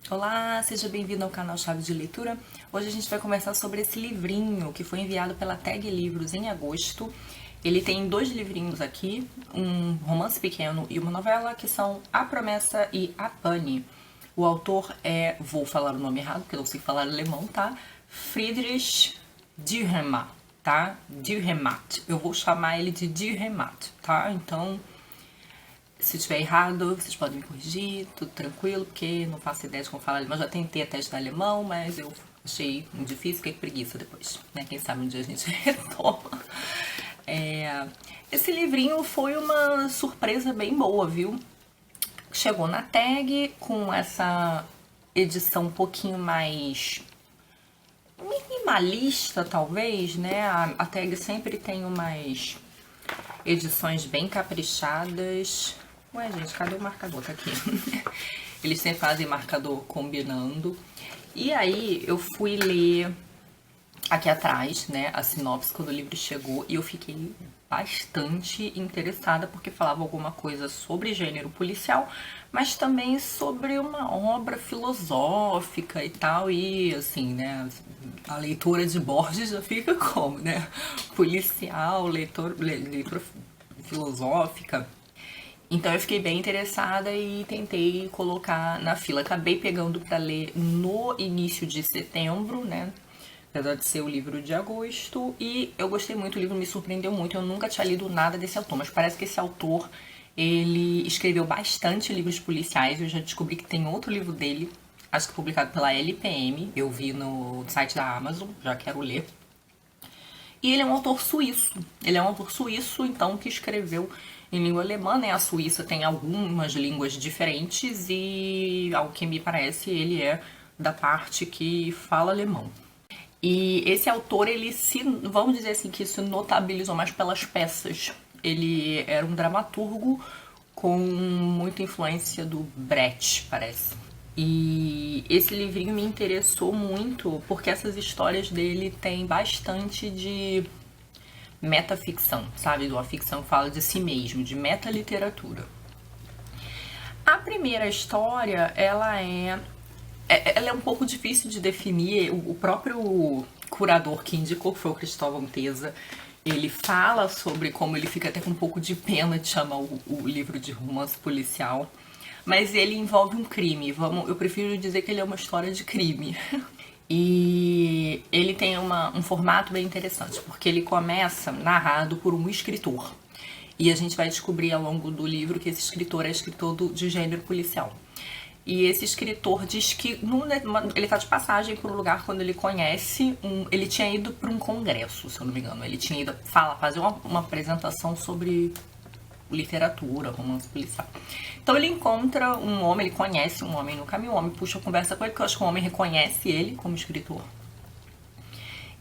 Olá, seja bem-vindo ao canal Chave de Leitura. Hoje a gente vai conversar sobre esse livrinho que foi enviado pela Tag Livros em agosto. Ele tem dois livrinhos aqui, um romance pequeno e uma novela, que são A Promessa e A Pane. O autor vou falar o nome errado, porque eu não sei falar alemão, tá? Friedrich Dürrenmatt, tá? Dürrenmatt. Eu vou chamar ele de Dürrenmatt, tá? Então, se tiver errado, vocês podem me corrigir, tudo tranquilo, porque não faço ideia de como falar alemão. Já tentei até estudar alemão, mas eu achei muito difícil, fiquei com preguiça depois, né? Quem sabe um dia a gente retoma. Esse livrinho foi uma surpresa bem boa, viu? Chegou na Tag com essa edição um pouquinho mais minimalista, talvez, né? A Tag sempre tem umas edições bem caprichadas. Ué, gente, cadê o marcador? Tá aqui. Eles sempre fazem marcador combinando. E aí eu fui ler aqui atrás, né, a sinopse quando o livro chegou, e eu fiquei bastante interessada porque falava alguma coisa sobre gênero policial, mas também sobre uma obra filosófica e tal, e assim, né, a leitora de Borges já fica como, né, policial, leitura filosófica. Então eu fiquei bem interessada e tentei colocar na fila. Acabei pegando para ler no início de setembro, né? Apesar de ser o livro de agosto. E eu gostei muito, o livro me surpreendeu muito. Eu nunca tinha lido nada desse autor, mas parece que esse autor, ele escreveu bastante livros policiais. Eu já descobri que tem outro livro dele, acho que publicado pela LPM. Eu vi no site da Amazon, já quero ler. E ele é um autor suíço. Ele é um autor suíço, então, que escreveu em língua alemã, né? A Suíça tem algumas línguas diferentes e, ao que me parece, ele é da parte que fala alemão. E esse autor, ele se, vamos dizer assim, que se notabilizou mais pelas peças. Ele era um dramaturgo com muita influência do Brecht, parece. E esse livrinho me interessou muito porque essas histórias dele têm bastante de metaficção, sabe? Uma ficção que fala de si mesmo, de metaliteratura. A primeira história, ela é um pouco difícil de definir. O próprio curador que indicou, que foi o Cristóvão Teza, ele fala sobre como ele fica até com um pouco de pena de chamar o livro de romance policial. Mas ele envolve um crime. Eu prefiro dizer que ele é uma história de crime. E ele tem um formato bem interessante, porque ele começa narrado por um escritor. E a gente vai descobrir ao longo do livro que esse escritor é escritor de gênero policial. E esse escritor diz que ele está de passagem por um lugar quando ele conhece ele tinha ido para um congresso, se eu não me engano. Ele tinha ido fazer uma apresentação sobre literatura, romance policial. Então ele encontra um homem, ele conhece um homem no caminho, o homem puxa a conversa com ele, porque eu acho que o homem reconhece ele como escritor.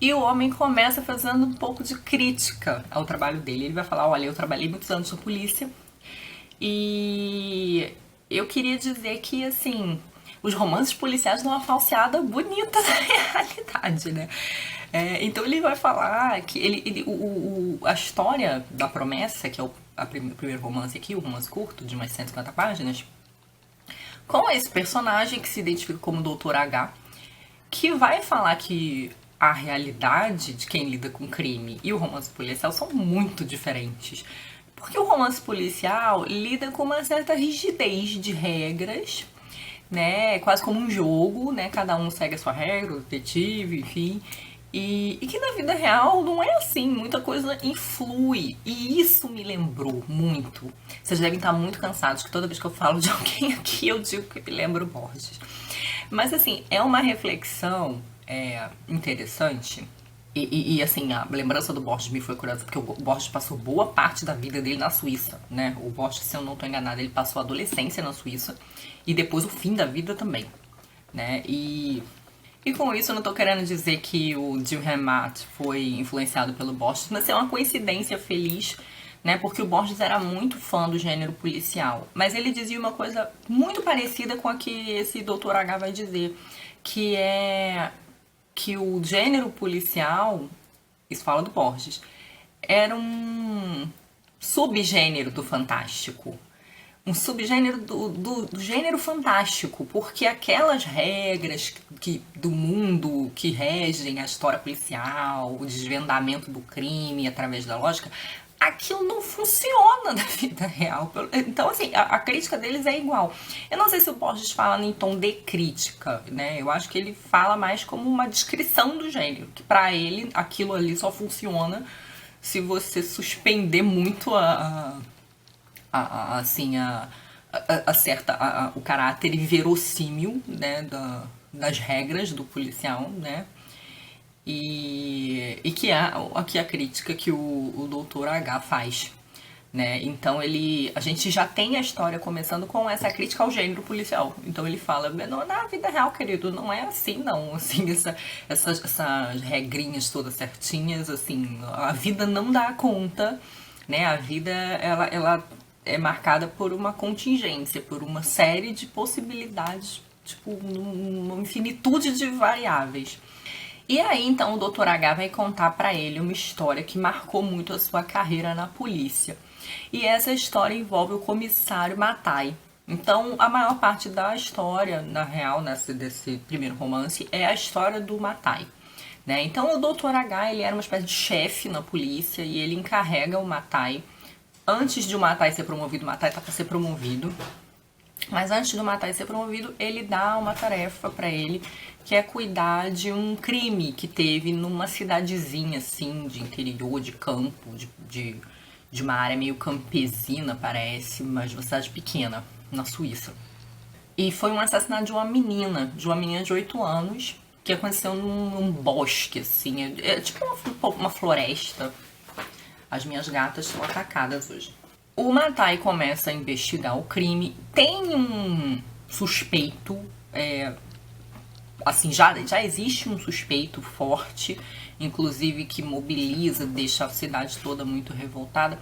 E o homem começa fazendo um pouco de crítica ao trabalho dele. Ele vai falar, olha, eu trabalhei muitos anos na polícia e eu queria dizer que, assim, os romances policiais dão uma falseada bonita na realidade, né? Então ele vai falar que a história da promessa, que é o primeiro romance aqui, o romance curto, de umas 150 páginas, com esse personagem que se identifica como Dr. H, que vai falar que a realidade de quem lida com crime e o romance policial são muito diferentes. Porque o romance policial lida com uma certa rigidez de regras, né? Quase como um jogo, né? Cada um segue a sua regra, o detetive, enfim. E que na vida real não é assim, muita coisa influi. E isso me lembrou muito. Vocês devem estar muito cansados, que toda vez que eu falo de alguém aqui eu digo que me lembro Borges. Mas assim, é uma reflexão interessante. E assim, a lembrança do Borges me foi curiosa, porque o Borges passou boa parte da vida dele na Suíça, né? O Borges, se eu não estou enganada, ele passou a adolescência na Suíça e depois o fim da vida também, né? E com isso eu não tô querendo dizer que o Dürrenmatt foi influenciado pelo Borges, mas é uma coincidência feliz, né? Porque o Borges era muito fã do gênero policial. Mas ele dizia uma coisa muito parecida com a que esse Dr. H vai dizer, que é que o gênero policial, isso fala do Borges, era um subgênero do fantástico. um subgênero do gênero fantástico, porque aquelas regras do mundo que regem a história policial, o desvendamento do crime através da lógica, aquilo não funciona na vida real. Então, assim, a crítica deles é igual. Eu não sei se o Borges fala em tom de crítica, né? Eu acho que ele fala mais como uma descrição do gênero, que pra ele aquilo ali só funciona se você suspender muito o caráter inverossímil, né, das regras do policial, né? E que é aqui a crítica que o Dr. H faz, né? Então a gente já tem a história começando com essa crítica ao gênero policial. Então ele fala, na vida real, querido, não é assim, não. Assim, essas regrinhas todas certinhas, assim, a vida não dá conta, né? A vida, ela é marcada por uma contingência, por uma série de possibilidades, tipo, uma infinitude de variáveis. E aí, então, o Dr. H vai contar pra ele uma história que marcou muito a sua carreira na polícia. E essa história envolve o comissário Matai. Então, a maior parte da história, na real, desse primeiro romance, é a história do Matai. Né? Então, o Dr. H, ele era uma espécie de chefe na polícia e ele encarrega o Matai. Antes de o Matai ser promovido, o Matai tá pra ser promovido. Mas antes do Matai ser promovido, ele dá uma tarefa pra ele, que é cuidar de um crime que teve numa cidadezinha, assim, de interior, de campo, de uma área meio campesina, parece, mas de uma cidade pequena, na Suíça. E foi um assassinato de uma menina de 8 anos, que aconteceu num bosque, assim, é tipo uma floresta. As minhas gatas são atacadas hoje. O Matai começa a investigar o crime, tem um suspeito, assim, já existe um suspeito forte, inclusive que mobiliza, deixa a cidade toda muito revoltada.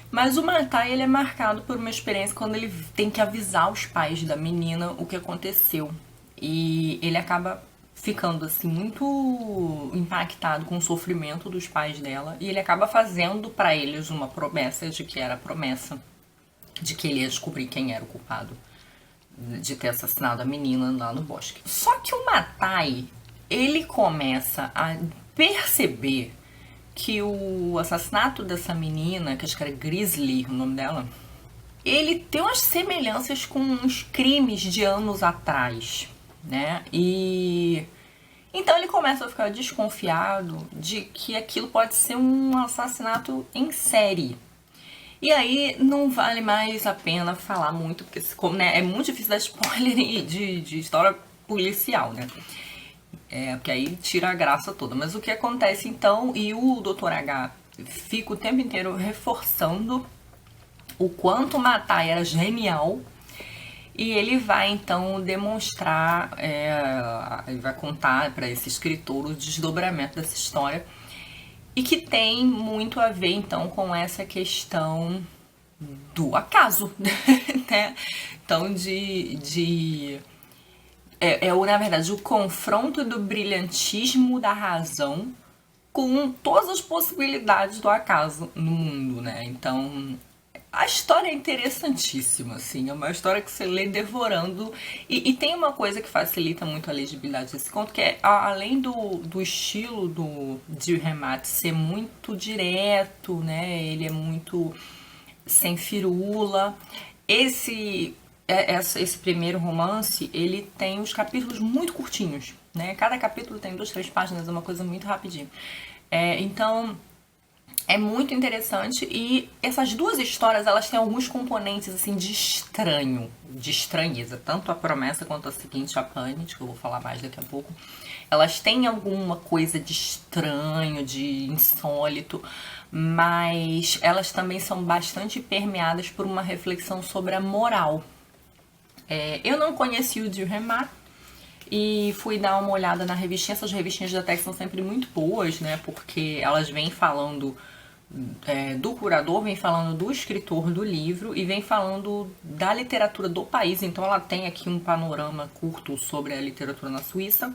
Mas o Matai, ele é marcado por uma experiência quando ele tem que avisar os pais da menina o que aconteceu. E ele acaba ficando, assim, muito impactado com o sofrimento dos pais dela. E ele acaba fazendo pra eles uma promessa de que era a promessa de que ele ia descobrir quem era o culpado de ter assassinado a menina lá no bosque. Só que o Matai, ele começa a perceber que o assassinato dessa menina, que acho que era Grizzly, o nome dela, ele tem umas semelhanças com uns crimes de anos atrás, né? E então ele começa a ficar desconfiado de que aquilo pode ser um assassinato em série. E aí não vale mais a pena falar muito, porque né, é muito difícil dar spoiler de história policial, né? Porque aí tira a graça toda. Mas o que acontece então, e o Dr. H fica o tempo inteiro reforçando o quanto o Matai era genial. E ele vai então demonstrar, ele vai contar para esse escritor o desdobramento dessa história. E que tem muito a ver então com essa questão do acaso, né? Então na verdade, o confronto do brilhantismo da razão com todas as possibilidades do acaso no mundo, né? Então, a história é interessantíssima, assim, é uma história que você lê devorando. E tem uma coisa que facilita muito a legibilidade desse conto, que é, além do estilo de remate ser muito direto, né? Ele é muito sem firula. Esse primeiro romance, ele tem os capítulos muito curtinhos, né? Cada capítulo tem 2, 3 páginas, é uma coisa muito rapidinho. Então, é muito interessante e essas duas histórias, elas têm alguns componentes, assim, de estranheza. Tanto a promessa quanto a seguinte, a Planet, que eu vou falar mais daqui a pouco. Elas têm alguma coisa de estranho, de insólito, mas elas também são bastante permeadas por uma reflexão sobre a moral. Eu não conheci o Dürrenmatt e fui dar uma olhada na revistinha. Essas revistinhas da Tex são sempre muito boas, né? Porque elas vêm falando do curador, vem falando do escritor do livro e vem falando da literatura do país. Então ela tem aqui um panorama curto sobre a literatura na Suíça.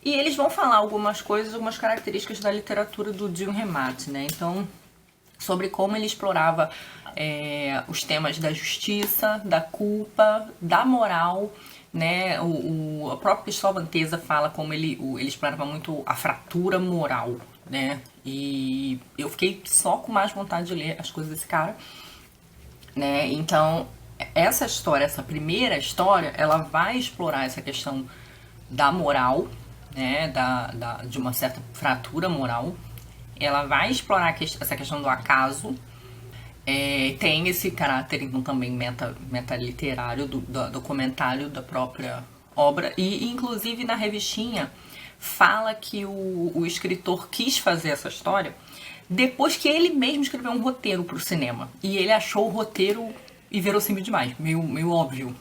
E eles vão falar algumas coisas, algumas características da literatura do Dürrenmatt, né? Então sobre como ele explorava os temas da justiça, da culpa, da moral, né? A própria Cristóvão Anteza fala como ele explorava muito a fratura moral, né? E eu fiquei só com mais vontade de ler as coisas desse cara, né? Então, essa história, essa primeira história, ela vai explorar essa questão da moral, né? De uma certa fratura moral. Ela vai explorar essa questão do acaso. Tem esse caráter, então, também meta-literário do comentário da própria obra. E, inclusive, na revistinha, fala que o escritor quis fazer essa história depois que ele mesmo escreveu um roteiro pro cinema. E ele achou o roteiro inverossímil demais, meio óbvio.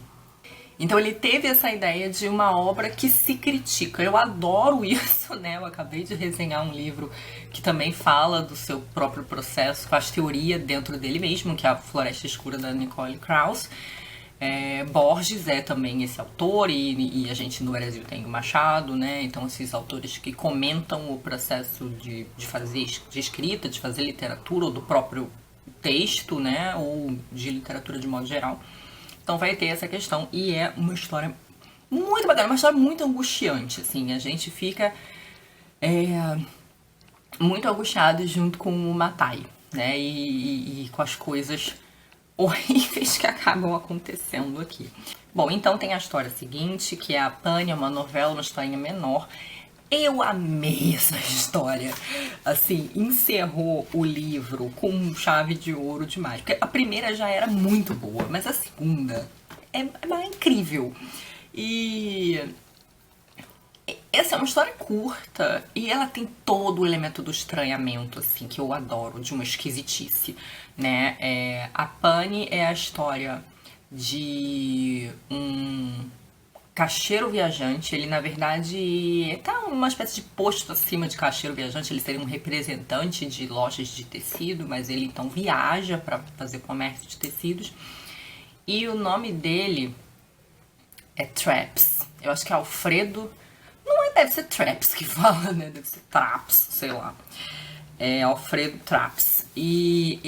Então ele teve essa ideia de uma obra que se critica. Eu adoro isso, né? Eu acabei de resenhar um livro que também fala do seu próprio processo, faz teoria dentro dele mesmo, que é a Floresta Escura, da Nicole Krauss. Borges é também esse autor, e a gente no Brasil tem o Machado, né? Então esses autores que comentam o processo de escrita, de fazer literatura, ou do próprio texto, né? Ou de literatura de modo geral. Então vai ter essa questão, e é uma história muito bacana, uma história muito angustiante, assim, a gente fica muito angustiado junto com o Matai, né, e com as coisas horríveis que acabam acontecendo aqui. Bom, então tem a história seguinte, que é a Pane, uma novela, uma historinha menor. Eu amei essa história, assim, encerrou o livro com chave de ouro demais, porque a primeira já era muito boa, mas a segunda é incrível. E essa é uma história curta e ela tem todo o elemento do estranhamento, assim, que eu adoro, de uma esquisitice, né? A Pane é a história de um caixeiro viajante. Ele, na verdade, tá uma espécie de posto acima de caixeiro viajante. Ele seria um representante de lojas de tecido, mas ele então viaja para fazer comércio de tecidos. E o nome dele é Traps. Eu acho que é Alfredo. Não deve ser Traps que fala, né? Deve ser Traps, sei lá. É Alfredo Traps. E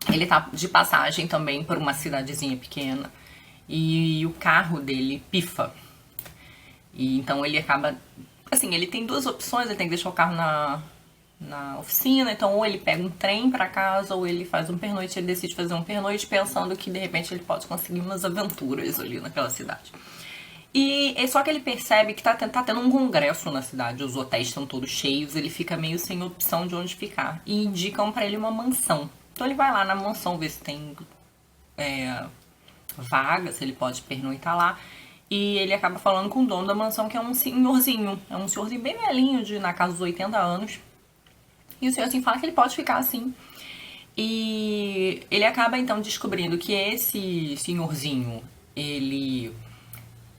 ele tá de passagem também por uma cidadezinha pequena. E o carro dele pifa. E então ele acaba... Assim, ele tem duas opções. Ele tem que deixar o carro na oficina. Então ou ele pega um trem pra casa, ou ele faz um pernoite. Ele decide fazer um pernoite pensando que de repente ele pode conseguir umas aventuras ali naquela cidade. E só que ele percebe que tá tendo um congresso na cidade. Os hotéis estão todos cheios. Ele fica meio sem opção de onde ficar. E indicam pra ele uma mansão. Então ele vai lá na mansão ver se tem... vaga, se ele pode pernoitar lá. E ele acaba falando com o dono da mansão, que é um senhorzinho. É um senhorzinho bem velhinho, na casa dos 80 anos. E o senhorzinho fala que ele pode ficar assim. E ele acaba então descobrindo que esse senhorzinho, ele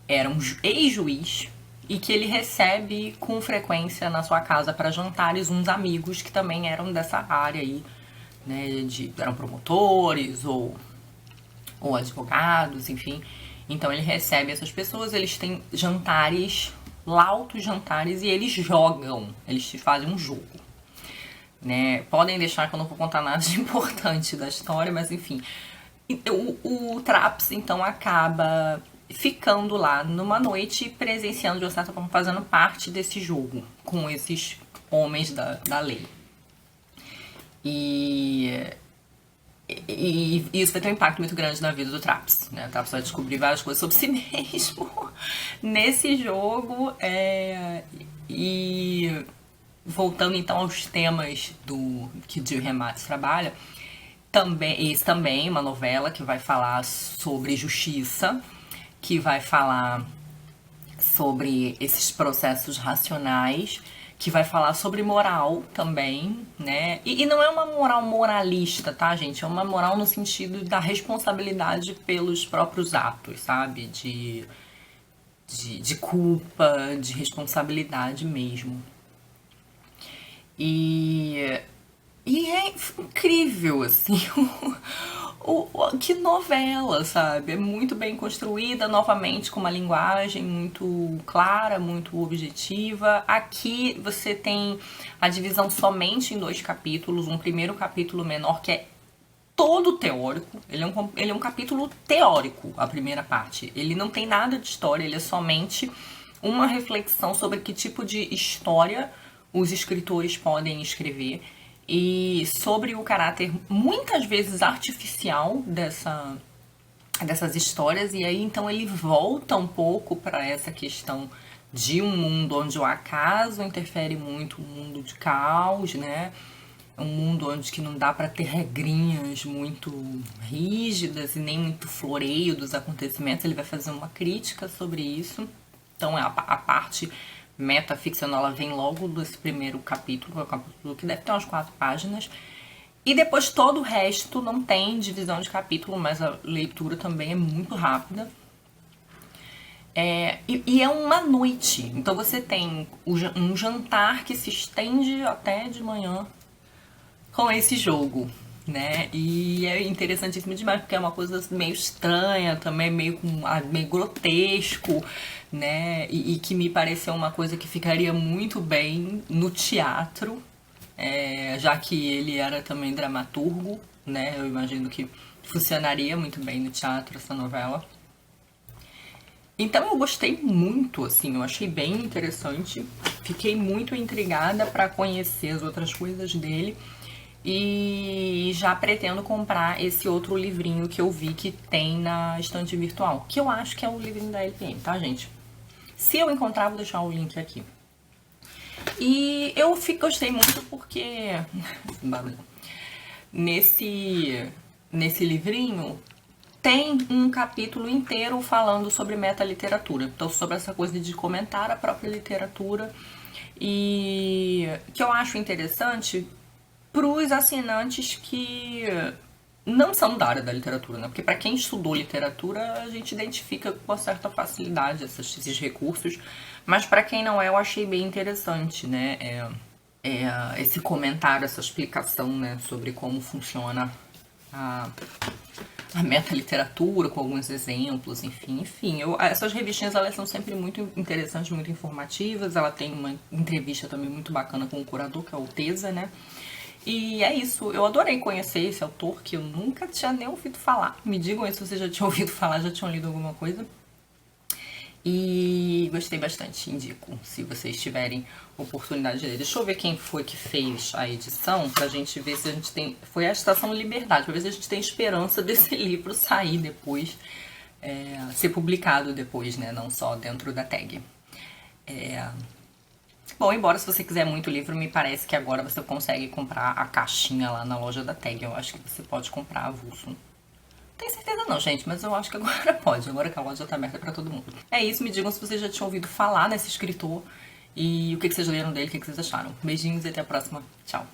era um ex-juiz e que ele recebe com frequência na sua casa para jantares uns amigos que também eram dessa área aí, né? Eram promotores ou advogados, enfim. Então ele recebe essas pessoas, eles têm jantares, lautos jantares, e eles jogam, eles fazem um jogo, né? Podem deixar que eu não vou contar nada de importante da história, mas enfim. O Traps, então, acaba ficando lá numa noite, presenciando, de uma certa forma, fazendo parte desse jogo, com esses homens da lei. E isso vai ter um impacto muito grande na vida do Traps, né? O Traps vai descobrir várias coisas sobre si mesmo nesse jogo. E voltando então aos temas que o Gil Remates trabalha, esse também é uma novela que vai falar sobre justiça, que vai falar sobre esses processos racionais, que vai falar sobre moral também, né? E não é uma moral moralista, tá, gente? É uma moral no sentido da responsabilidade pelos próprios atos, sabe? De culpa, de responsabilidade mesmo. E é incrível, assim, Que novela, sabe? É muito bem construída, novamente com uma linguagem muito clara, muito objetiva. Aqui você tem a divisão somente em 2 capítulos. Um primeiro capítulo menor que é todo teórico. Ele é um capítulo teórico, a primeira parte. Ele não tem nada de história, ele é somente uma reflexão sobre que tipo de história os escritores podem escrever e sobre o caráter muitas vezes artificial dessas histórias. E aí então ele volta um pouco para essa questão de um mundo onde o acaso interfere muito, um mundo de caos, né? Um mundo onde que não dá para ter regrinhas muito rígidas e nem muito floreio dos acontecimentos. Ele vai fazer uma crítica sobre isso. Então a parte metaficcional ela vem logo desse primeiro capítulo, que deve ter umas 4 páginas. E depois todo o resto não tem divisão de capítulo, mas a leitura também é muito rápida. E é uma noite, então você tem um jantar que se estende até de manhã com esse jogo, né? E é interessantíssimo demais, porque é uma coisa meio estranha também, meio grotesco, né? E que me pareceu uma coisa que ficaria muito bem no teatro, já que ele era também dramaturgo, né? Eu imagino que funcionaria muito bem no teatro essa novela. Então eu gostei muito, assim, eu achei bem interessante, fiquei muito intrigada para conhecer as outras coisas dele. E já pretendo comprar esse outro livrinho que eu vi que tem na estante virtual, que eu acho que é o livrinho da LPM, tá, gente? Se eu encontrar, vou deixar o link aqui. E eu gostei muito porque nesse livrinho tem um capítulo inteiro falando sobre metaliteratura, então sobre essa coisa de comentar a própria literatura, e que eu acho interessante para os assinantes que não são da área da literatura, né? Porque para quem estudou literatura, a gente identifica com uma certa facilidade esses recursos, mas para quem não é, eu achei bem interessante, né? Esse comentário, essa explicação, né, sobre como funciona a metaliteratura, com alguns exemplos, enfim. Essas revistinhas, elas são sempre muito interessantes, muito informativas. Ela tem uma entrevista também muito bacana com o curador, que é o Teza, né? E é isso, eu adorei conhecer esse autor que eu nunca tinha nem ouvido falar. Me digam aí se vocês já tinham ouvido falar, já tinham lido alguma coisa. E gostei bastante, indico, se vocês tiverem oportunidade de ler. Deixa eu ver quem foi que fez a edição, pra gente ver se a gente tem... Foi a Estação Liberdade, pra ver se a gente tem esperança desse livro sair depois, ser publicado depois, né, não só dentro da tag. Bom, embora se você quiser muito livro, me parece que agora você consegue comprar a caixinha lá na loja da tag. Eu acho que você pode comprar avulso. Não tenho certeza não, gente, mas eu acho que agora pode. Agora que a loja tá aberta pra todo mundo. É isso, me digam se vocês já tinham ouvido falar nesse escritor e o que vocês leram dele, o que vocês acharam. Beijinhos e até a próxima. Tchau.